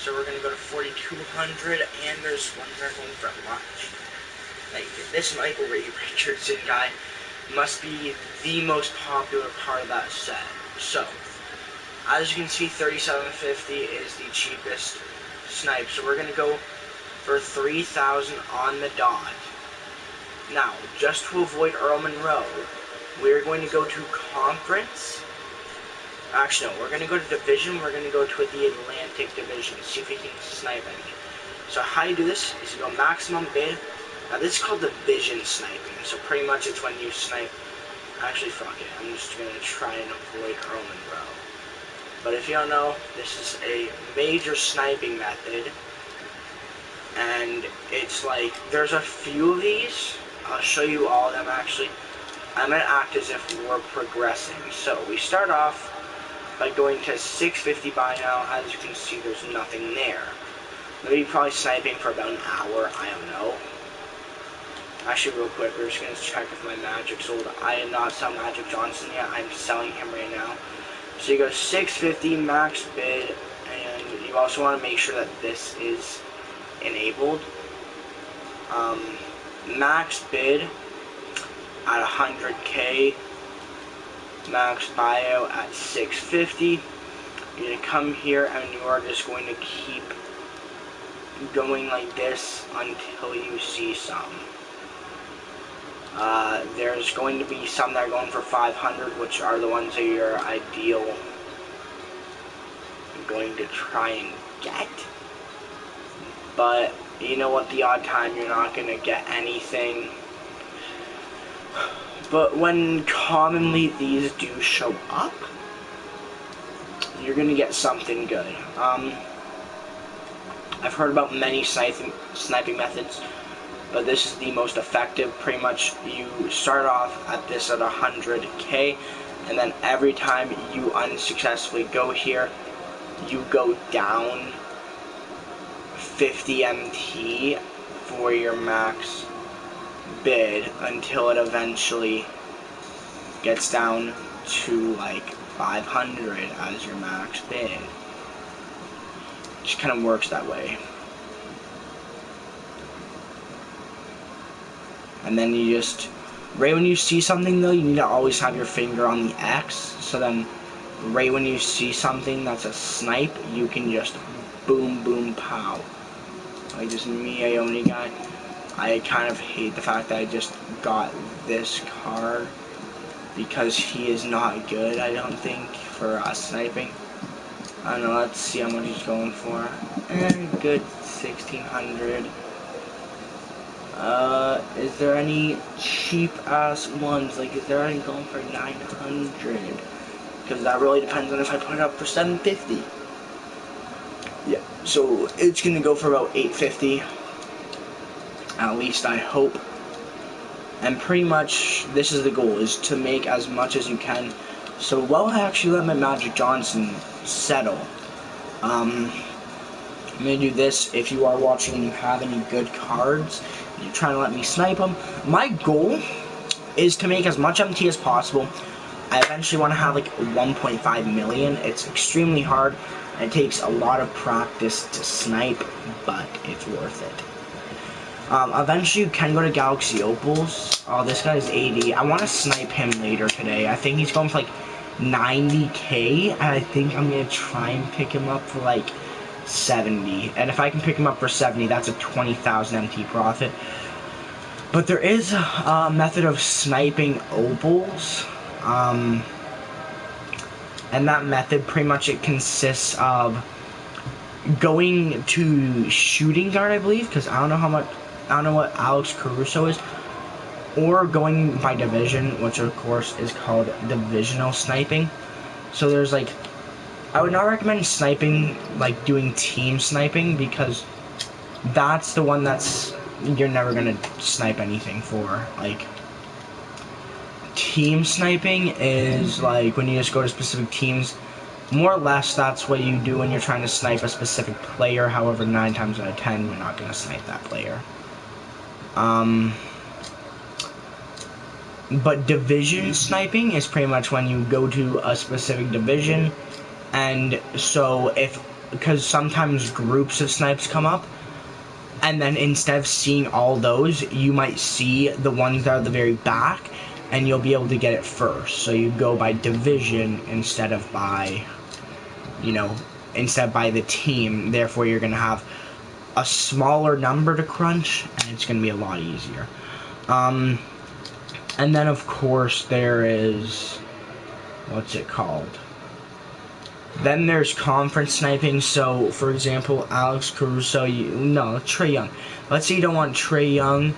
So we're gonna go to 4,200, and there's one there going for lunch. Like, this Michael Ray Richardson guy must be the most popular part of that set. So, as you can see, 3750 is the cheapest snipe. So we're gonna go for 3,000 on the dot. Now, just to avoid Earl Monroe, we're going to go to conference. Actually, no, we're going to go to division. We're going to go to the Atlantic division, see if we can snipe anything. So how you do this is you go maximum bid. Now this is called division sniping. So pretty much it's when you snipe. Actually, fuck it. I'm just going to try and avoid Earl Monroe. But if you don't know, this is a major sniping method. And it's like, there's a few of these. I'll show you all of them actually. I'm going to act as if we're progressing. So we start off by going to 650 by now. As you can see, there's nothing there. Maybe probably sniping for about an hour, I don't know. Actually, real quick, we're just going to check if my Magic's sold. I did not sell Magic Johnson yet. I'm selling him right now. So you go 650 max bid, and you also want to make sure that this is enabled. Max bid at 100k, max bio at 650. You're going to come here and you are just going to keep going like this until you see some. There's going to be some that are going for 500, which are the ones that you're ideal going to try and get. But you know what, the odd time you're not going to get anything. But when commonly these do show up, you're going to get something good. I've heard about many sniping methods, but this is the most effective. Pretty much you start off at this at 100k, and then every time you unsuccessfully go here, you go down 50 MT for your max bid until it eventually gets down to like 500 as your max bid. It just kind of works that way. And then you just, right when you see something though, you need to always have your finger on the X, so then right when you see something that's a snipe, you can just boom, boom, pow. Like this Mione guy. I kind of hate the fact that I just got this card because he is not good, I don't think, for sniping. I don't know, let's see how much he's going for. And good 1,600. Is there any cheap ass ones? Like, is there any going for 900? Because that really depends on if I put it up for 750. Yeah, so it's gonna go for about 850. At least I hope. And pretty much this is the goal, is to make as much as you can. So while I actually let my Magic Johnson settle, I'm gonna do this. If you are watching and you have any good cards, you're trying to let me snipe them, my goal is to make as much MT as possible. I eventually want to have like 1.5 million. It's extremely hard. It takes a lot of practice to snipe, but it's worth it. Eventually you can go to Galaxy Opals. Oh, this guy's 80. I want to snipe him later today. I think he's going for like 90k, and I think I'm going to try and pick him up for like 70. And if I can pick him up for 70, that's a 20,000 MT profit. But there is a method of sniping Opals. And that method, pretty much it consists of going to shooting guard, I believe, because I don't know what Alex Caruso is, or going by division, which of course is called divisional sniping. So there's like, I would not recommend sniping, like doing team sniping, because that's the one that's, you're never gonna snipe anything for. Like, team sniping is like when you just go to specific teams. More or less, that's what you do when you're trying to snipe a specific player. However, 9 times out of 10, you're not gonna snipe that player. But division sniping is pretty much when you go to a specific division, and so if because sometimes groups of snipes come up, and then instead of seeing all those, you might see the ones that are at the very back, and you'll be able to get it first. So you go by division instead of by, instead by the team. Therefore, you're going to have a smaller number to crunch, and it's going to be a lot easier. And then, of course, there is, what's it called? Then there's conference sniping. So, for example, Alex Caruso, Trae Young. Let's say you don't want Trae Young.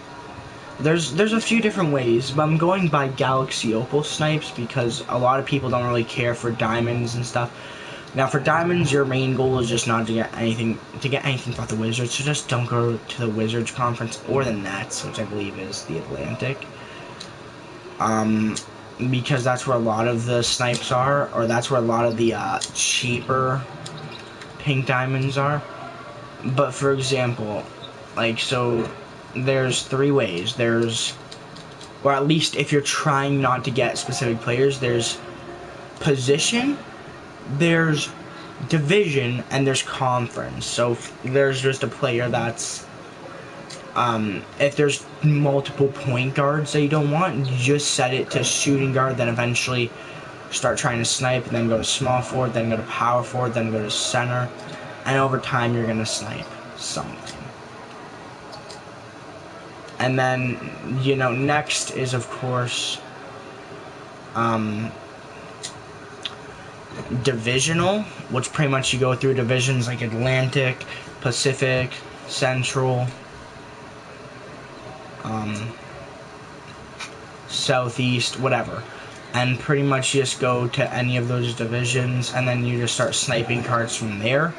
There's a few different ways, but I'm going by Galaxy Opal snipes because a lot of people don't really care for diamonds and stuff. Now, for diamonds, your main goal is just not to get anything about the Wizards. So just don't go to the Wizards conference or the Nets, which I believe is the Atlantic. Because that's where a lot of the snipes are, or that's where a lot of the cheaper pink diamonds are. But for example, so there's 3 ways. Or at least if you're trying not to get specific players, there's position, there's division, and there's conference. So there's just a player that's if there's multiple point guards that you don't want, you just set it to shooting guard, then eventually start trying to snipe, and then go to small forward, then go to power forward, then go to center, and over time you're going to snipe something. And then, next is, of course, divisional, which pretty much you go through divisions like Atlantic, Pacific, Central, Southeast, whatever, and pretty much you just go to any of those divisions, and then you just start sniping cards from there.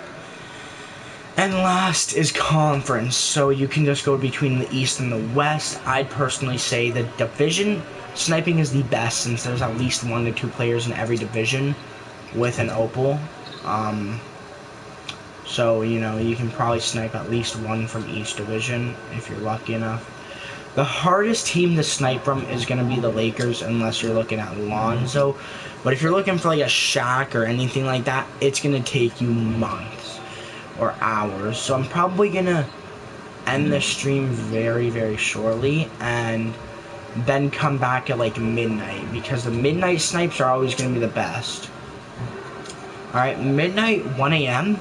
And last is conference, so you can just go between the East and the West. I'd personally say the division sniping is the best, since there's at least 1 to 2 players in every division with an opal. So, you can probably snipe at least 1 from each division if you're lucky enough. The hardest team to snipe from is going to be the Lakers, unless you're looking at Lonzo. But if you're looking for like a Shaq or anything like that, it's going to take you months or hours. So I'm probably going to end the stream very, very shortly and then come back at like midnight, because the midnight snipes are always going to be the best. Alright, midnight, 1 a.m.,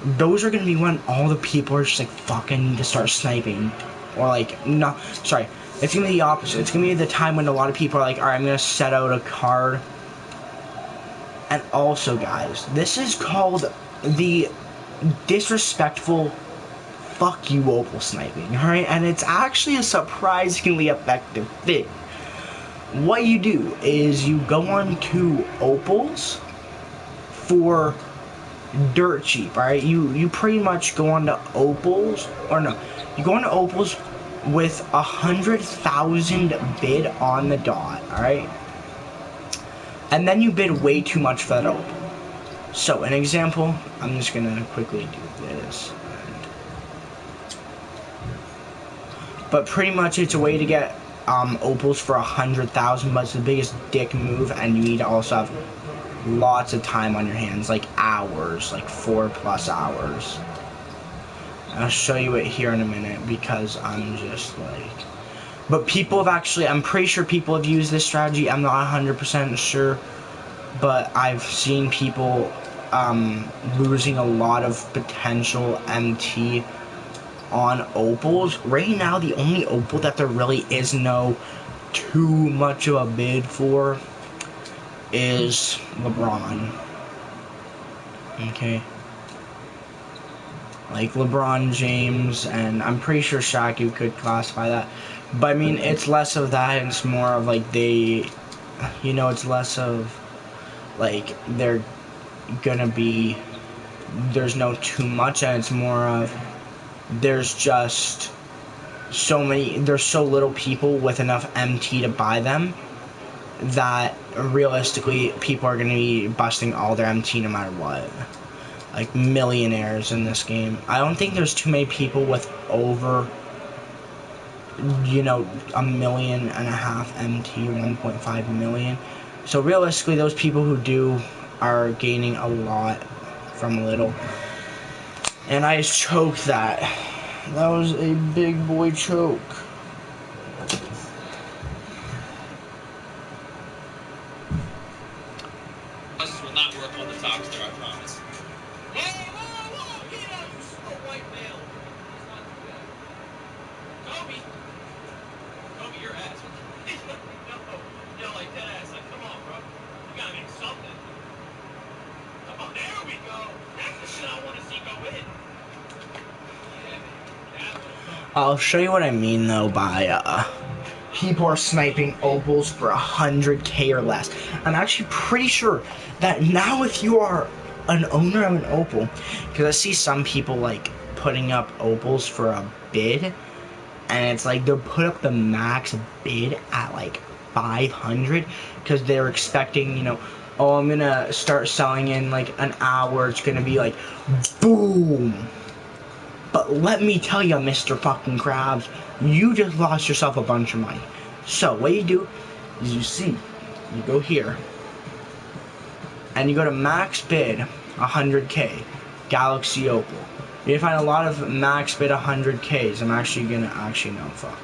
those are going to be when all the people are just like, fuck, I need to start sniping. Or like, no, sorry, it's going to be the opposite. It's going to be the time when a lot of people are like, alright, I'm going to set out a card. And also, guys, this is called the disrespectful fuck you opal sniping, alright? And it's actually a surprisingly effective thing. What you do is you go on to opals for dirt cheap, alright? You pretty much go on to opals, or no, you go on to opals with 100,000 bid on the dot, alright? And then you bid way too much for that opal. So, an example, I'm just gonna quickly do this. But pretty much it's a way to get opals for 100,000, but it's the biggest dick move, and you need to also have lots of time on your hands, like hours, like 4+ hours. I'll show you it here in a minute, because I'm just like... But people have actually, I'm pretty sure people have used this strategy, I'm not 100% sure, but I've seen people losing a lot of potential MT on opals. Right now, the only opal that there really is no too much of a bid for is LeBron. Okay. Like LeBron James, and I'm pretty sure Shaq, you could classify that. But I mean, it's less of that, and it's more of like it's less of like they're gonna be, there's no too much, and it's more of there's just there's so little people with enough MT to buy them that realistically people are gonna be busting all their MT no matter what. Like millionaires in this game. I don't think there's too many people with over 1.5 million MT, 1.5 million. So realistically, those people who do are gaining a lot from little. And I choked that. That was a big boy choke. This will not work on the Toxter, I promise. Whoa, whoa, whoa! Get out, you slow white male! It's not too bad. Kobe! Kobe, your ass. No, like that ass. Like, come on, bro. You gotta make something. Come on, there we go. That's the shit I want to see go in. I'll show you what I mean though by people are sniping opals for 100K or less. I'm actually pretty sure that now if you are an owner of an opal, because I see some people like putting up opals for a bid, and it's like they'll put up the max bid at like 500 because they're expecting, you know, oh, I'm gonna start selling in like an hour, it's gonna be like boom. But let me tell you, Mr. fucking Krabs, you just lost yourself a bunch of money. So what you do is you go here, and you go to max bid 100K, Galaxy Opal. You're gonna find a lot of max bid 100Ks. I'm actually gonna, no, fuck.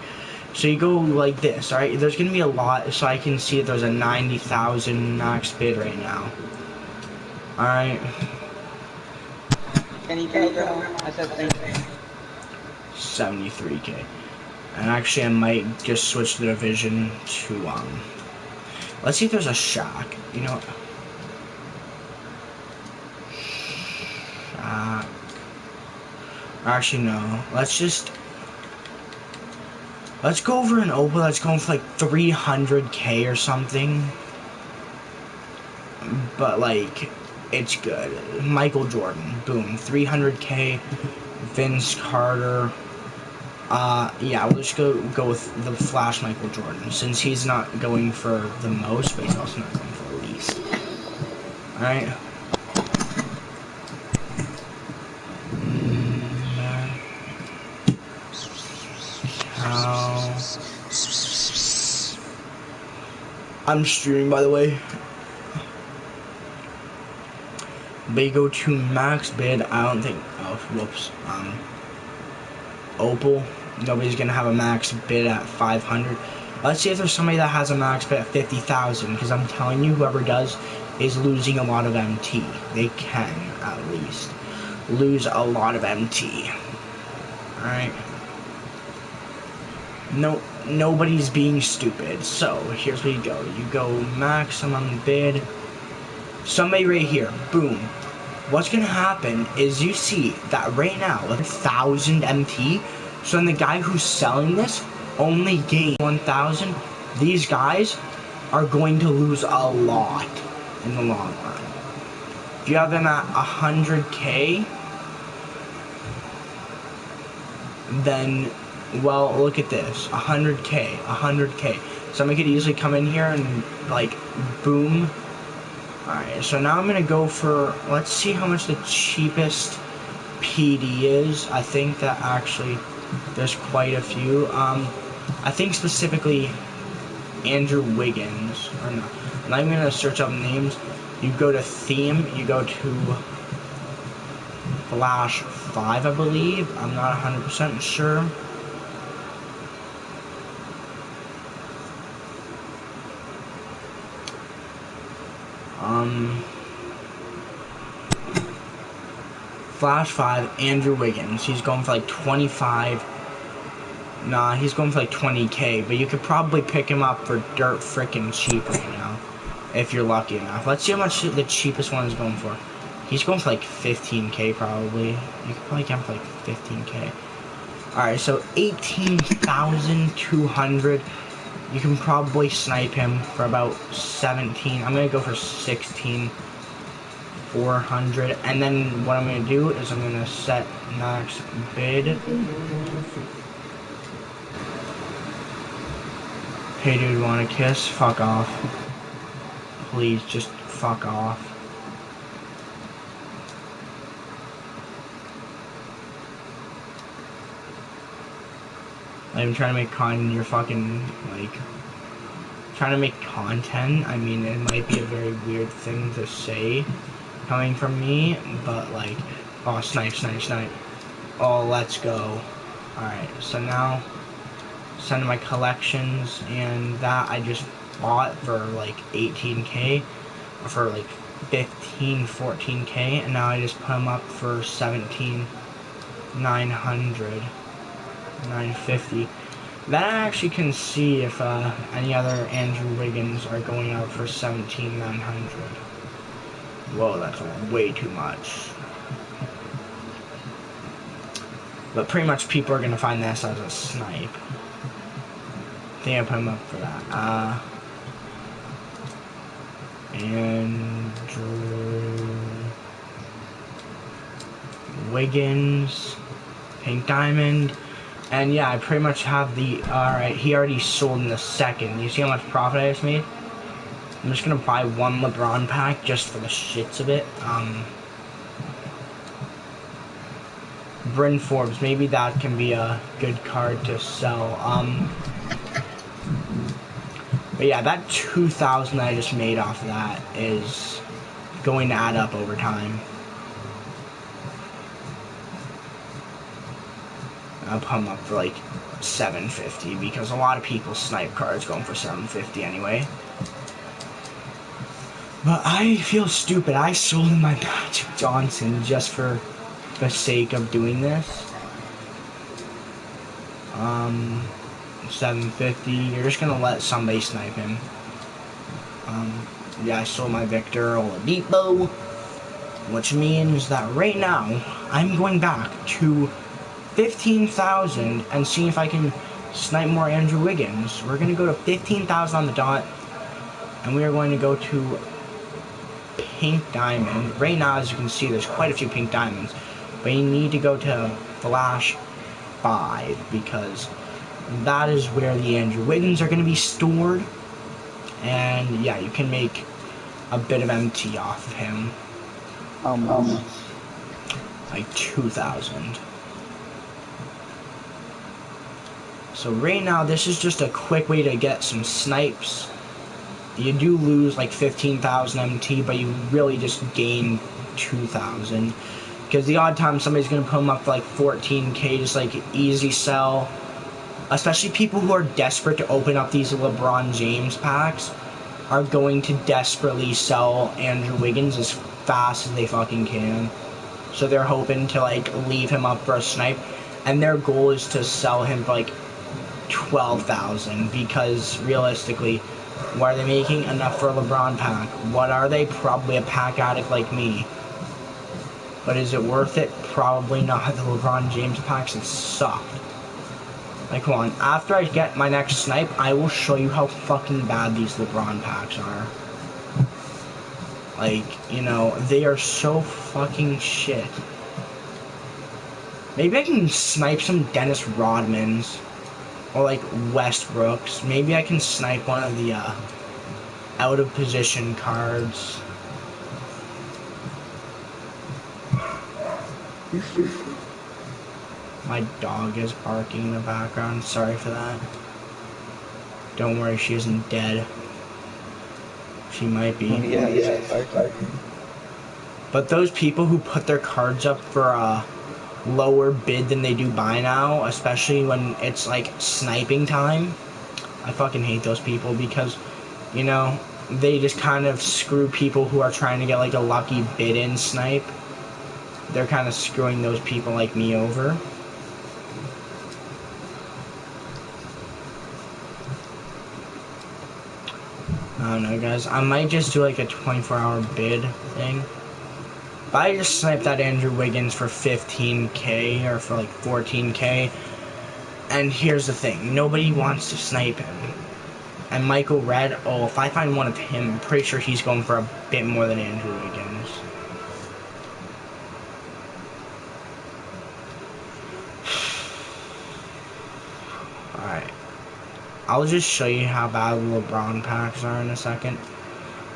So you go like this, alright? There's gonna be a lot, so I can see if there's a 90,000 max bid right now. Alright. 73K. And actually I might just switch the division to let's see if there's a shack. You know, shack. Actually no. Let's go over an opal that's going for like 300K or something. But like, it's good. Michael Jordan, boom, 300K. Vince Carter. Yeah, we'll just go with the Flash Michael Jordan, since he's not going for the most, but he's also not going for the least. Alright. I'm streaming, by the way. But you go to max bid, I don't think, oh, whoops, opal, nobody's gonna have a max bid at 500. Let's see if there's somebody that has a max bid at 50,000, because I'm telling you, whoever does is losing a lot of MT. They can, at least, lose a lot of MT. Alright. No, nobody's being stupid, so here's where you go. You go maximum bid. Somebody right here, boom. What's gonna happen is you see that right now, 1,000 MT. So then the guy who's selling this only gained 1,000. These guys are going to lose a lot in the long run. If you have them at 100K, then, well, look at this, 100K. Somebody could easily come in here and like, boom. Alright, so now I'm gonna go for, let's see how much the cheapest PD is. I think that actually there's quite a few. I think specifically Andrew Wiggins, or no. And I'm gonna search up names. You go to theme, you go to Flash 5, I believe. I'm not 100% sure. Flash 5, Andrew Wiggins. He's going for like 25. Nah, he's going for like 20K, but you could probably pick him up for dirt frickin' cheap right now, if you're lucky enough. Let's see how much the cheapest one is going for. He's going for like 15K probably. You could probably get him for like 15K. Alright, so 18,200. You can probably snipe him for about 17. I'm gonna go for 16,400. And then what I'm gonna do is I'm gonna set max bid. Hey dude, wanna kiss? Fuck off. Please, just fuck off. I'm trying to make content, you're fucking, like, trying to make content. I mean, it might be a very weird thing to say coming from me, but, like, Oh, snipe, snipe, snipe. Oh, let's go. Alright, so now send to my collections, and that I just bought for like 18k, or for like 15, 14k, and now I just put them up for 17,900, 950. Then I actually can see if any other Andrew Wiggins are going out for 17,900. Whoa, that's way too much. But pretty much people are going to find this as a snipe. I think I put him up for that. Andrew Wiggins, Pink Diamond. And yeah, I pretty much have the... Alright, he already sold in the second. You see how much profit I just made? I'm just going to buy one LeBron pack just for the shits of it. Bryn Forbes, maybe that can be a good card to sell. But yeah, that 2,000 that I just made off of that is going to add up over time. I'll put them up for like 750 because a lot of people snipe cards going for 750 anyway. But I feel stupid. I sold my Magic Johnson just for the sake of doing this. 750. You're just gonna let somebody snipe him. Yeah, I sold my Victor Oladipo, which means that right now I'm going back to 15,000 and seeing if I can snipe more Andrew Wiggins. We're gonna go to 15,000 on the dot, and we are going to go to Pink Diamond. Right now, as you can see, there's quite a few Pink Diamonds, but you need to go to Flash 5 because that is where the Andrew Wiggins are going to be stored. And yeah, you can make a bit of MT off of him. Like 2,000. So right now, this is just a quick way to get some snipes. You do lose like 15,000 MT, but you really just gain 2,000. Because the odd time somebody's going to put them up for like 14k, just like easy sell. Especially people who are desperate to open up these LeBron James packs are going to desperately sell Andrew Wiggins as fast as they fucking can. So they're hoping to like leave him up for a snipe, and their goal is to sell him for like 12,000 because realistically, what are they making? Enough for a LeBron pack. What are they? Probably a pack addict like me. But is it worth it? Probably not. The LeBron James packs have sucked. Like, come on. After I get my next snipe, I will show you how fucking bad these LeBron packs are. Like, you know, they are so fucking shit. Maybe I can snipe some Dennis Rodmans. Or like Westbrooks. Maybe I can snipe one of the out of position cards. My dog is barking in the background. Sorry for that. Don't worry, she isn't dead. She might be. Yeah. But those people who put their cards up for a lower bid than they do buy now, especially when it's like sniping time, I fucking hate those people because, you know, they just kind of screw people who are trying to get like a lucky bid in snipe. They're kind of screwing those people like me over. I don't know, guys. I might just do like a 24-hour bid thing. But I just sniped that Andrew Wiggins for 15k or for like 14k. And here's the thing. Nobody wants to snipe him. And Michael Red, oh, if I find one of him, I'm pretty sure he's going for a bit more than Andrew Wiggins. Alright. I'll just show you how bad the LeBron packs are in a second.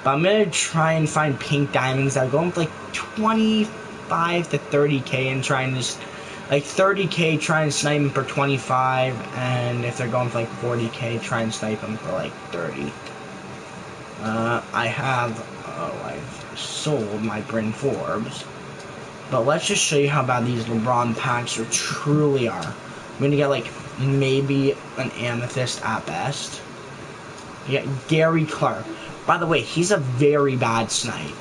But I'm going to try and find Pink Diamonds that are going for like 25 to 30k and try and just, like 30k, try and snipe them for 25, and if they're going for like 40k, try and snipe them for like 30. I've sold my Bryn Forbes. But let's just show you how bad these LeBron packs truly are. I'm gonna get like maybe an amethyst at best. Yeah, Gary Clark. By the way, he's a very bad snipe.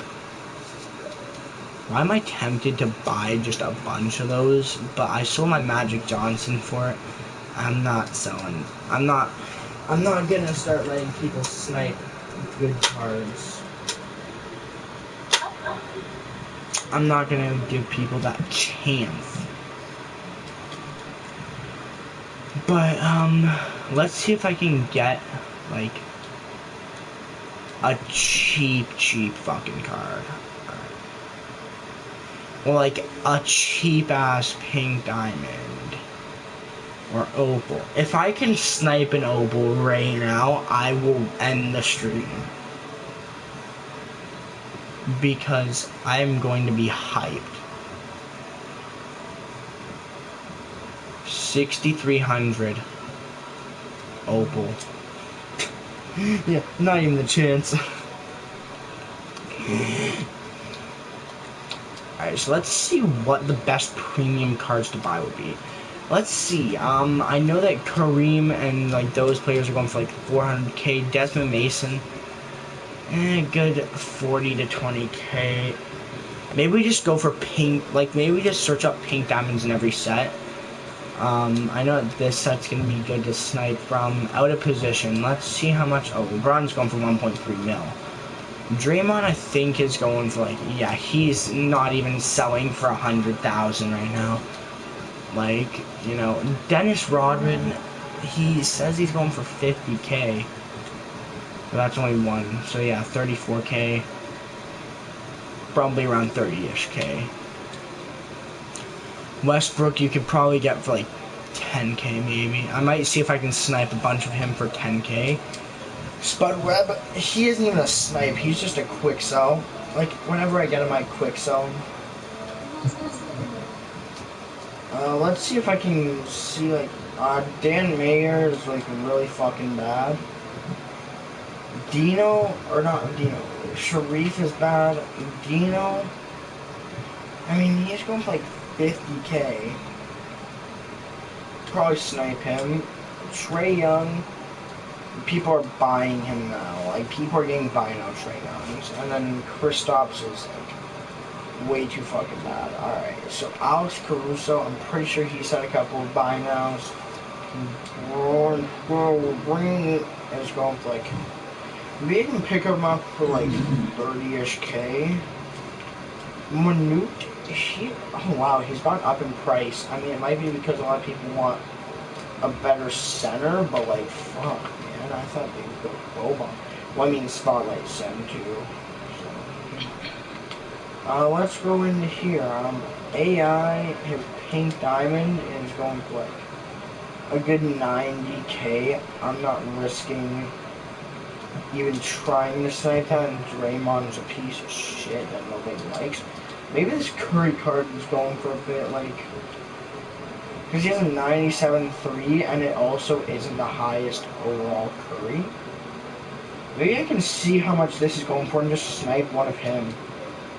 Why am I tempted to buy just a bunch of those? But I sold my Magic Johnson for it. I'm not selling. I'm not gonna start letting people snipe good cards. I'm not gonna give people that chance. But let's see if I can get like a cheap fucking card. Or like a cheap ass pink diamond or opal. If I can snipe an opal right now, I will end the stream. Because I'm going to be hyped. 6,300 opal. Yeah, not even the chance. Alright, so let's see what the best premium cards to buy would be. Let's see. I know that Kareem and like those players are going for like 400k. Desmond Mason, good 40 to 20k. Maybe we just go for pink. Like maybe we just search up pink diamonds in every set. I know this set's gonna be good to snipe from. Out of position. Let's see how much. Oh, LeBron's going for 1.3 mil. Draymond, I think, is going for like, yeah, he's not even selling for 100,000 right now. Like, you know, Dennis Rodman, he says he's going for 50k. But that's only one. So yeah, 34k. Probably around 30-ish k. Westbrook, you could probably get for like 10k maybe. I might see if I can snipe a bunch of him for 10k. Spud Webb, he isn't even a snipe, he's just a quick sell. Like, whenever I get him, I quick sell. Let's see if I can see, like, Dan Mayer is, like, really fucking bad. Dino, or not Dino, Sharif is bad. Dino, I mean, he's going for, like, 50k. Probably snipe him. Trae Young, people are buying him now. Like, people are getting buy now Trae Youngs. And then Kristaps is, like, way too fucking bad. Alright, so Alex Caruso, I'm pretty sure he's had a couple of buy nows. Green is going for, like, we can pick him up for, like, 30-ish k. Manute, oh wow, he's gone up in price. I mean, it might be because a lot of people want a better center, but, like, fuck, man, I thought they would go Boba. Well, I mean, Spotlight Sim, too. So. Let's go into here. AI, his pink diamond is going for, like, a good 90k. I'm not risking even trying to snipe that, and Draymond's a piece of shit that nobody likes. Maybe this Curry card is going for a bit, like, because he has a 97.3, and it also isn't the highest overall Curry. Maybe I can see how much this is going for and just snipe one of him.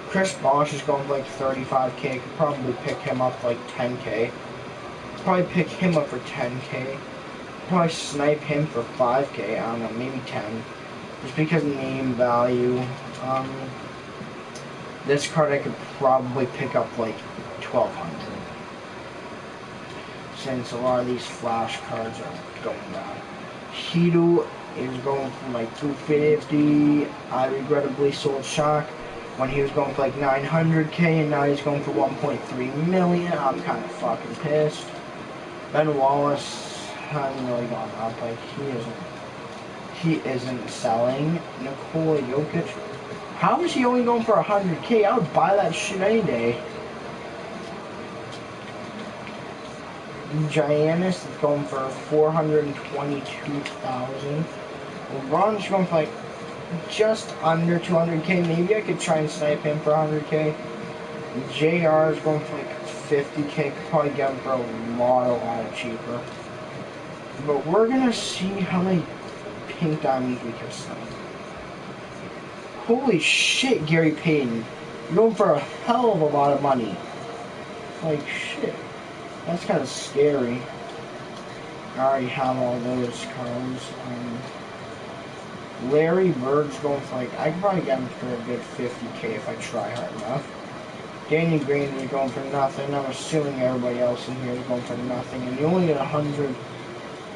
Chris Bosh is going for like 35k. Could probably pick him up for like 10k. Probably pick him up for 10k. Probably snipe him for 5k. I don't know, maybe 10. Just because name value. This card I could probably pick up like 1,200. Since a lot of these flash cards are going down. Hito is going from like 250. I regrettably sold Shaq when he was going for like 900k, and now he's going for 1.3 million. I'm kind of fucking pissed. Ben Wallace hasn't really gone up. Like he isn't selling. Nikola Jokic, how is he only going for 100k? I would buy that shit any day. Giannis is going for 422,000. LeBron's going for like just under 200k. Maybe I could try and snipe him for 100k. JR is going for like 50k. Could probably get him for a lot cheaper. But we're gonna see how many pink diamonds we can snipe. Holy shit, Gary Payton. You're going for a hell of a lot of money. Like, shit. That's kind of scary. I already have all those cards. Larry Bird's going for like, I could probably get him for a good 50K if I try hard enough. Danny Green is going for nothing. I'm assuming everybody else in here is going for nothing. And you only get 100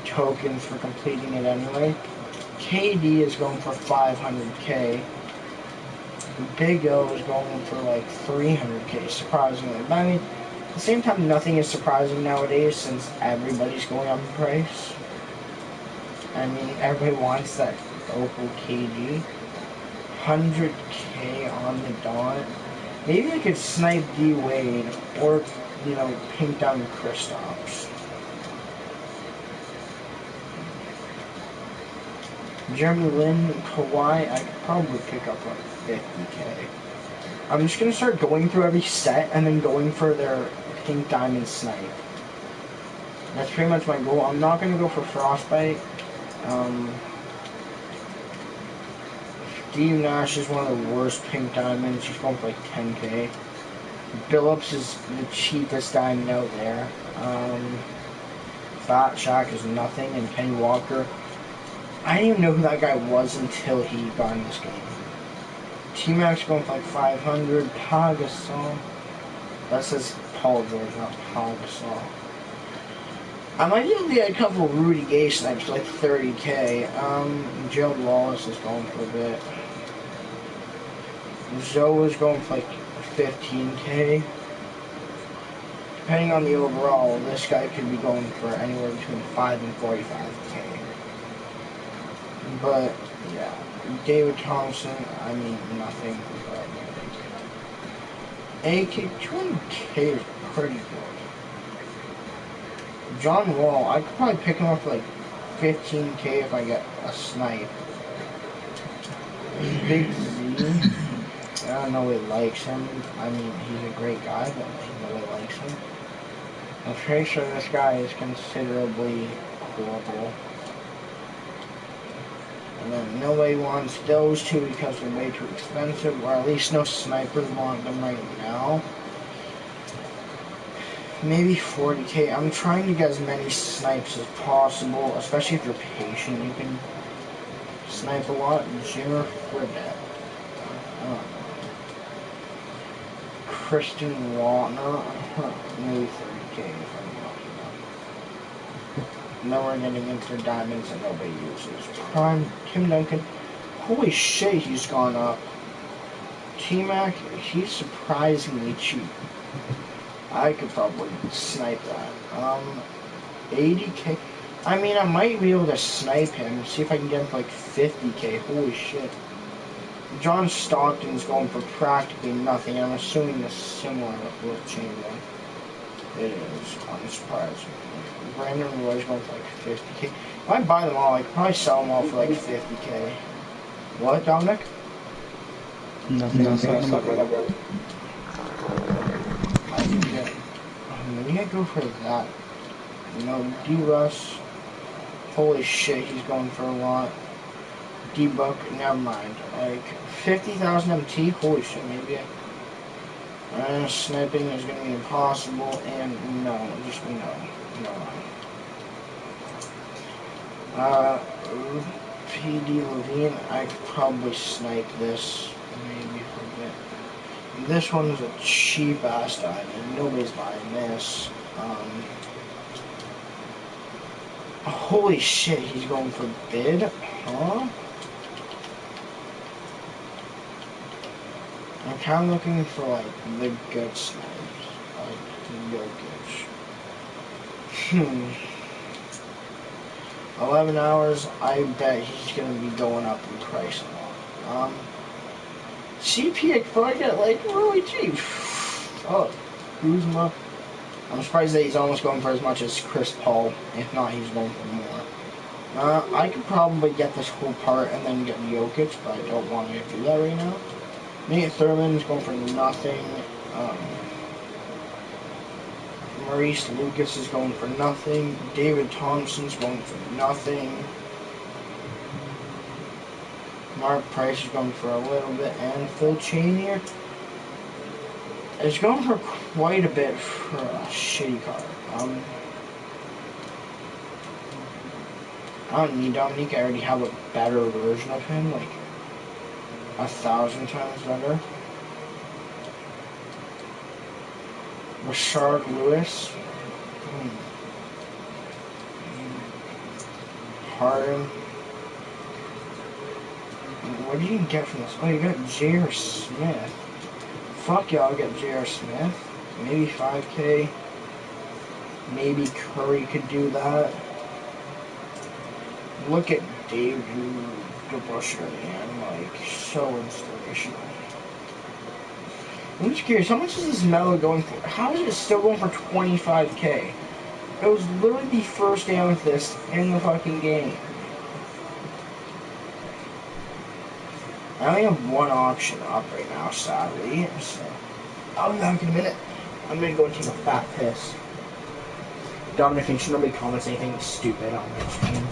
tokens for completing it anyway. KD is going for 500K. Big O is going for like 300K, surprisingly. But I mean, at the same time, nothing is surprising nowadays since everybody's going up in price. I mean, everybody wants that Opal KG. 100K on the dot. Maybe I could snipe D Wade or, you know, pink down Kristaps. Jeremy Lin, Kawhi, I could probably pick up like 50K. I'm just gonna start going through every set and then going for their pink diamond snipe. That's pretty much my goal. I'm not gonna go for Frostbite. Steve Nash is one of the worst pink diamonds. He's going for like 10K. Billups is the cheapest diamond out there. Fat Shack is nothing, and Kenny Walker. I didn't even know who that guy was until he got in this game. T-Max going for like 500. Pagasol. That says Paul George, not Pagasol. I might even get a couple Rudy Gay snipes for like 30K. Gerald Wallace is going for a bit. Zoe is going for like 15K. Depending on the overall, this guy could be going for anywhere between 5 and 45K. But, yeah. David Thompson, I mean, nothing. But AK, 200K is pretty good. John Wall, I could probably pick him up for like 15K if I get a snipe. Big Z, I don't know who likes him. I mean, he's a great guy, but nobody likes him. I'm pretty sure this guy is considerably horrible. And then nobody wants those two because they're way too expensive, or at least no snipers want them right now. Maybe 40K. I'm trying to get as many snipes as possible, especially if you're patient. You can snipe a lot. Jimmer Fredette. I don't know. Kristen Watner. Maybe 30K if I'm lucky enough. Now we're getting into diamonds that nobody uses. Prime Tim Duncan. Holy shit, he's gone up. T-Mac, he's surprisingly cheap. I could probably snipe that. 80K. I mean, I might be able to snipe him. See if I can get him for like 50K. Holy shit. John Stockton's going for practically nothing. I'm assuming it's similar with Chamberlain. It is, unsurprisingly. Brandon Roy's going for like 50K. If I buy them all, I could probably sell them all for like 50K. What, Dominic? Nothing. I can get... Maybe I go for that. You know, D-Russ. Holy shit, he's going for a lot. D-Buck, never mind. Like, 50,000 MT? Holy shit, maybe sniping is going to be impossible, and no, just no. PD Levine, I could probably snipe this, maybe for a bit. This one's a cheap-ass diamond. Nobody's buying this. Holy shit, he's going for bid? Huh? I'm kind of looking for, like, the good snipes. Like, Jokic. 11 hours, I bet he's going to be going up in price a lot. CP, I could probably get, like, really cheap. Oh, Kuzma. I'm surprised that he's almost going for as much as Chris Paul. If not, he's going for more. I could probably get this whole part and then get Jokic, but I don't want to do that right now. Nate Thurman's going for nothing. Maurice Lucas is going for nothing. David Thompson's going for nothing. Mark Price is going for a little bit. And Phil Chenier. It's going for quite a bit for a shitty car. I don't need Dominique. I already have a better version of him, like 1,000 times better. Rashard Lewis. Harden. What did you get from this? Oh, you got J.R. Smith. Fuck y'all, get J.R. Smith. Maybe 5K. Maybe Curry could do that. Look at Dave DeBuscher, man. Like, so inspirational. I'm just curious, how much is this medal going for? How is it still going for 25K? It was literally the first amethyst in the fucking game. I only have one auction up right now, sadly, so I'll be back in a minute. I'm gonna go and take a fat piss. Dominic, make sure nobody comments anything stupid on my stream.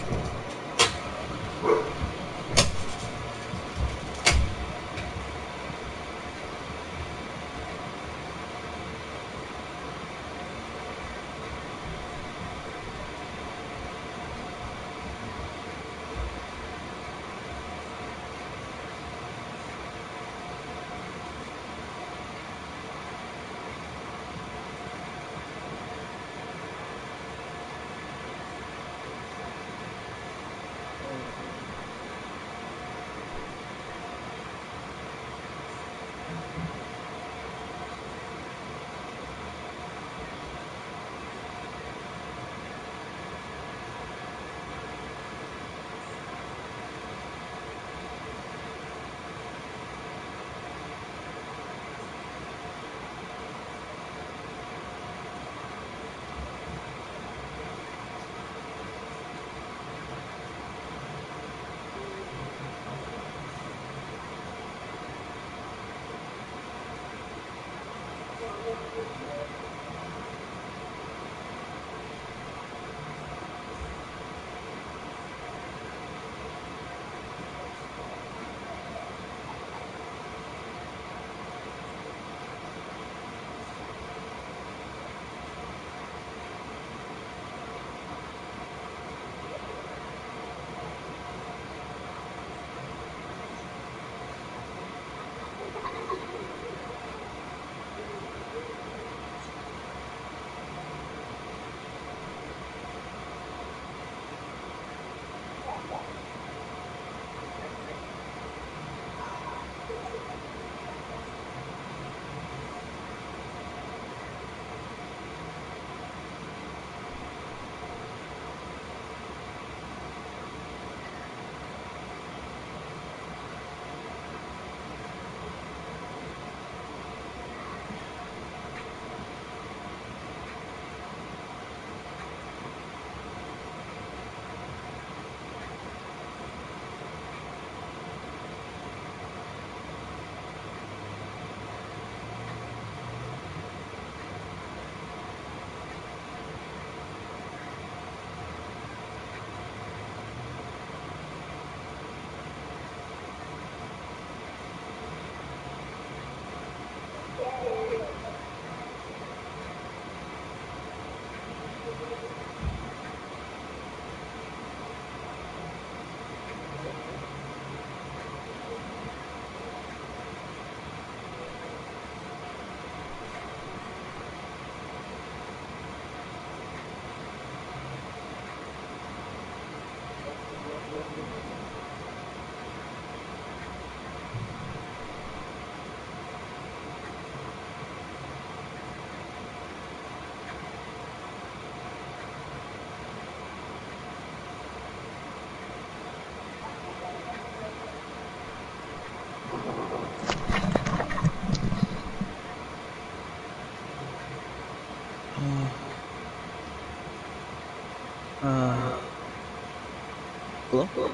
Hello?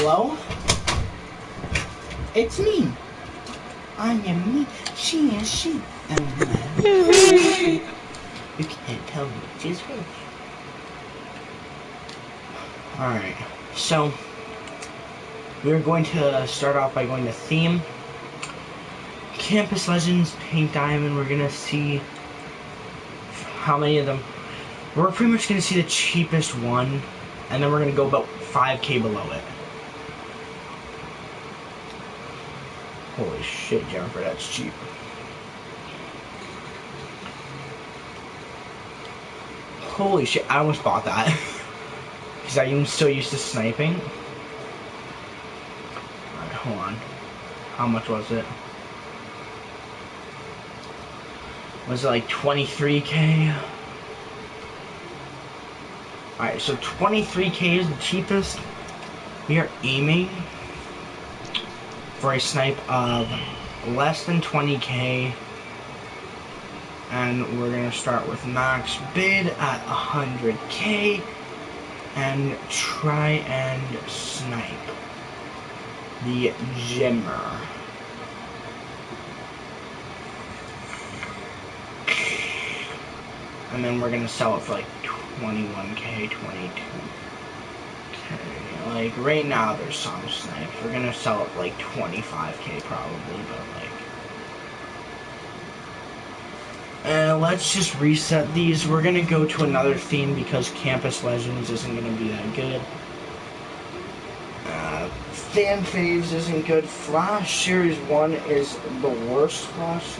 Hello? It's me. I am me. She is she. You can't tell me which is which. Alright, so we're going to start off by going to theme. Campus Legends, Pink Diamond. We're gonna see how many of them. We're pretty much gonna see the cheapest one, and then we're gonna go about 5K below it. Holy shit, Jennifer, that's cheap. Holy shit, I almost bought that. Because I'm so used to sniping. Alright, hold on. How much was it? Was it like 23K? Alright, so 23K is the cheapest. We are aiming for a snipe of less than 20K. And we're going to start with max bid at 100K. And try and snipe the Gemmer. And then we're gonna sell it for like 21K, 22K. Like right now there's some snipes. We're gonna sell it for like 25K probably, but like. And let's just reset these. We're gonna go to another theme because Campus Legends isn't gonna be that good. Fan Faves isn't good. Flash Series 1 is the worst Flash.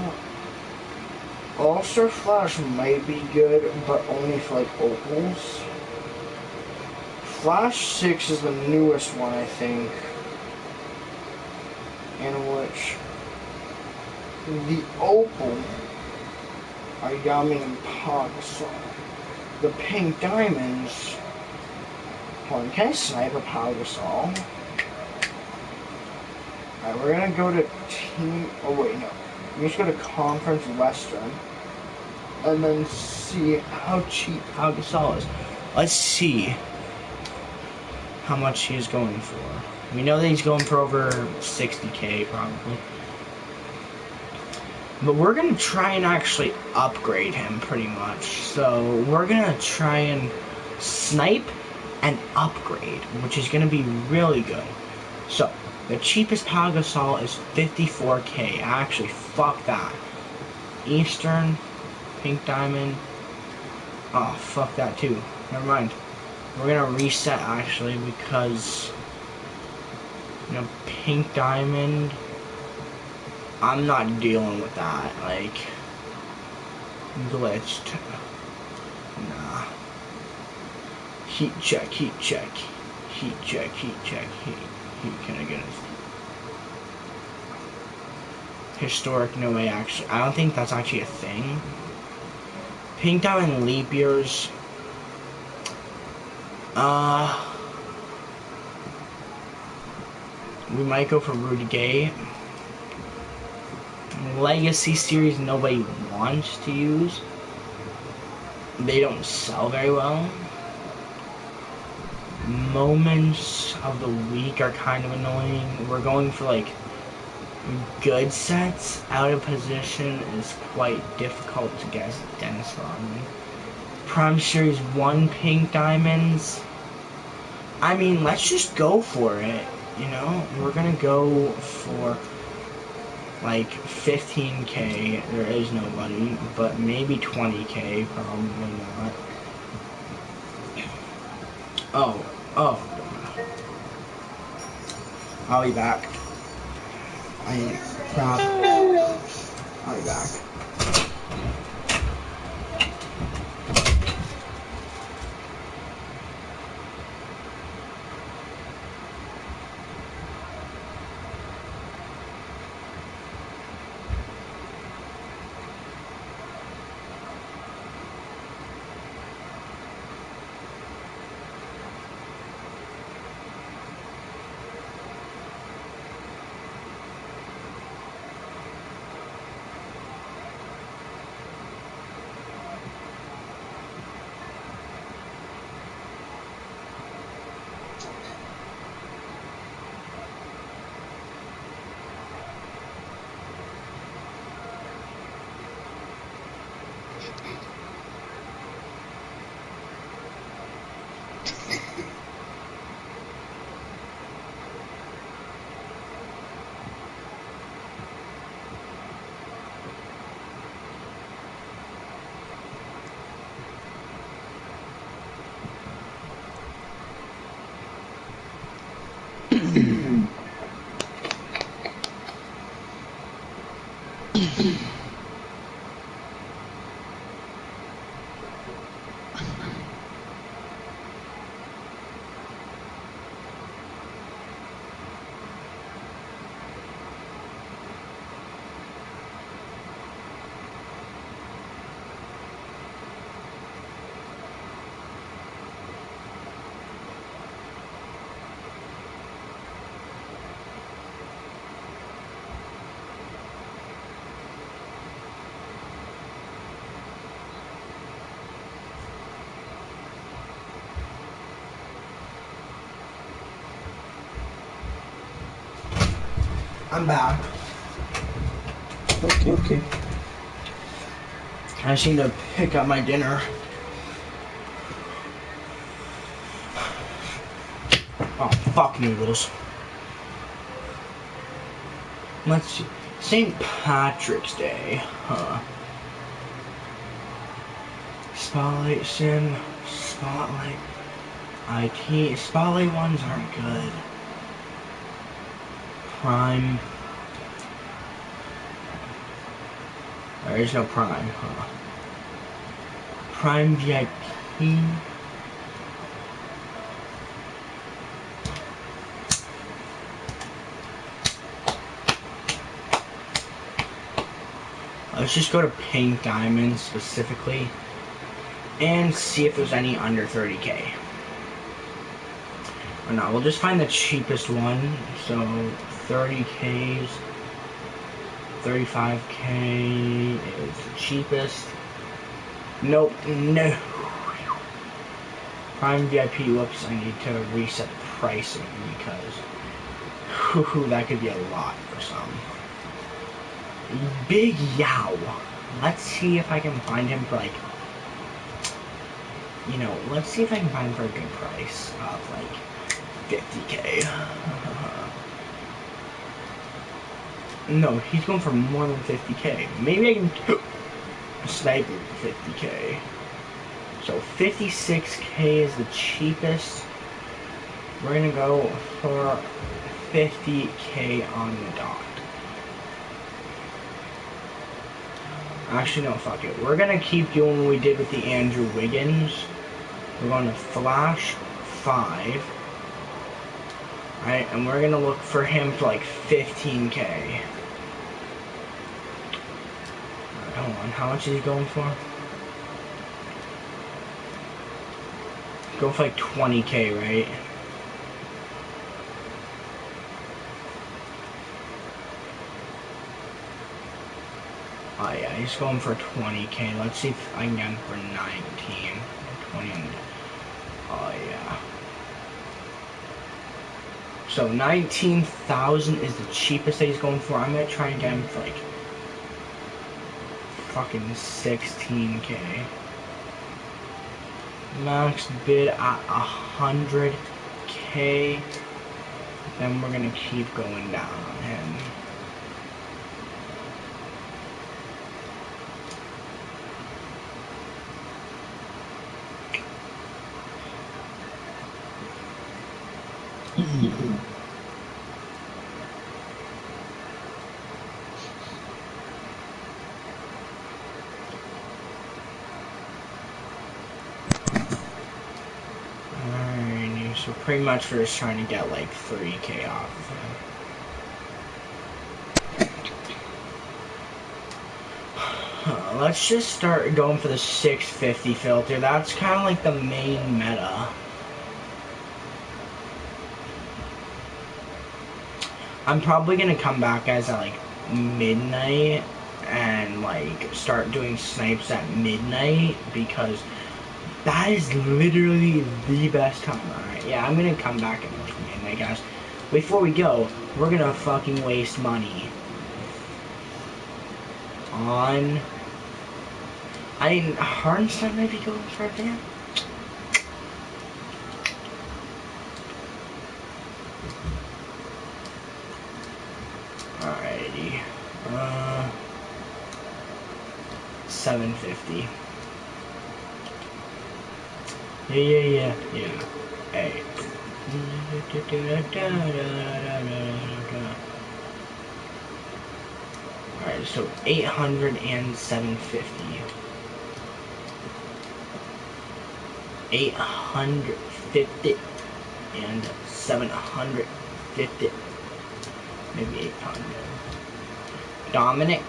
All-Star Flash might be good, but only for like opals. Flash 6 is the newest one, I think. In which the opal are Yami and Pogsol. The pink diamonds. Hold on, can I snipe a Pogsol? Alright, we're gonna go to team. Oh, wait, no. We just go to Conference Western. And then see how cheap Pogsol is. Let's see how much he is going for. We know that he's going for over 60K probably. But we're going to try and actually upgrade him pretty much. So we're going to try and snipe and upgrade, which is going to be really good. So the cheapest Pogsol is 54K. Actually, fuck that. Eastern, Pink Diamond. Oh, fuck that too. Never mind. We're going to reset actually because, you know, Pink Diamond, I'm not dealing with that. Like, glitched. Nah. Heat check, heat check. Heat check, heat check, heat. Can I get it? Historic, no way, actually. I don't think that's actually a thing. Pink Diamond leap years. We might go for Rudy Gay. Legacy series nobody wants to use. They don't sell very well. Moments of the week are kind of annoying. We're going for like good sets. Out of position is quite difficult to get Dennis Rodman. Prime Series 1 Pink Diamonds. I mean, let's just go for it. You know, we're gonna go for like 15K. There is nobody, but maybe 20K. Probably not. Oh. I'll be back. I'll be back. I'm back. Okay. I just need to pick up my dinner. Oh, fuck noodles. Let's see. St. Patrick's Day. Huh. Spotlight Sim. Spotlight. IT. Spotlight ones aren't good. Prime. There is no Prime, huh? Prime VIP. Let's just go to Pink Diamonds specifically and see if there's any under 30k. Or no, we'll just find the cheapest one. So 30k's, 35k is the cheapest. Nope, no. Prime VIP, whoops, I need to reset the pricing because that could be a lot for some. Big Yow. Let's see if I can find him for like, let's see if I can find him for a good price of like 50k. No, he's going for more than 50k. Maybe I can snipe him for 50k. So 56k is the cheapest. We're gonna go for 50k on the dot. Actually, no, fuck it. We're gonna keep doing what we did with the Andrew Wiggins. We're going to flash 5. Alright, and we're gonna look for him for like 15k. Hold on, how much is he going for? Go for like 20k, right? Oh yeah, he's going for 20k. Let's see if I can get him for 19. 20. Oh yeah. So 19,000 is the cheapest that he's going for. I'm gonna try and get him for like fucking 16k. Max bid at 100k. Then we're gonna keep going down on him. Alrighty, so pretty much we're just trying to get like 3k off of him. Let's just start going for the 650 filter. That's kind of like the main meta. I'm probably gonna come back, guys, at like midnight and like start doing snipes at midnight because that is literally the best time. Alright, yeah, I'm gonna come back at midnight, guys. Before we go, we're gonna fucking waste money on. I mean, Hardenstein might be going for a ban. Alrighty. 750. Yeah. Hey. Alright, so 800 and 750. 850 and 750. Maybe 800. Dominic.